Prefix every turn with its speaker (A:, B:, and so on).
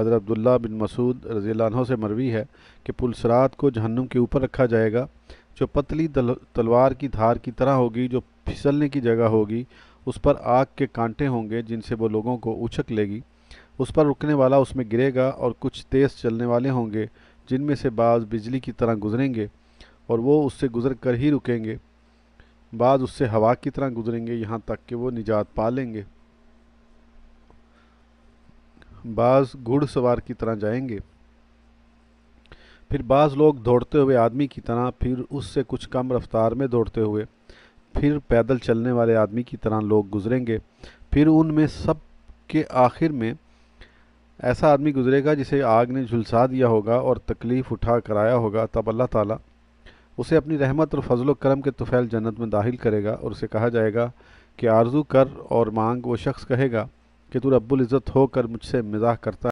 A: حضرت عبداللہ بن مسعود رضی اللہ عنہ سے مروی ہے کہ پل صراط کو جہنم کے اوپر رکھا جائے گا، جو پتلی تلوار کی دھار کی طرح ہوگی، جو پھسلنے کی جگہ ہوگی، اس پر آگ کے کانٹے ہوں گے جن سے وہ لوگوں کو اچک لے گی، اس پر رکنے والا اس میں گرے گا، اور کچھ تیز چلنے والے ہوں گے جن میں سے بعض بجلی کی طرح گزریں گے اور وہ اس سے گزر کر ہی رکیں گے، بعض اس سے ہوا کی طرح گزریں گے یہاں تک کہ وہ نجات پا لیں گے، بعض گھڑ سوار کی طرح جائیں گے، پھر بعض لوگ دوڑتے ہوئے آدمی کی طرح، پھر اس سے کچھ کم رفتار میں دوڑتے ہوئے، پھر پیدل چلنے والے آدمی کی طرح لوگ گزریں گے، پھر ان میں سب کے آخر میں ایسا آدمی گزرے گا جسے آگ نے جھلسا دیا ہوگا اور تکلیف اٹھا کر آیا ہوگا، تب اللہ تعالیٰ اسے اپنی رحمت اور فضل و کرم کے طفیل جنت میں داخل کرے گا، اور اسے کہا جائے گا کہ آرزو کر اور مانگ۔ وہ شخص کہے گا کہ تو رب العزت ہو کر مجھ سے مزاح کرتا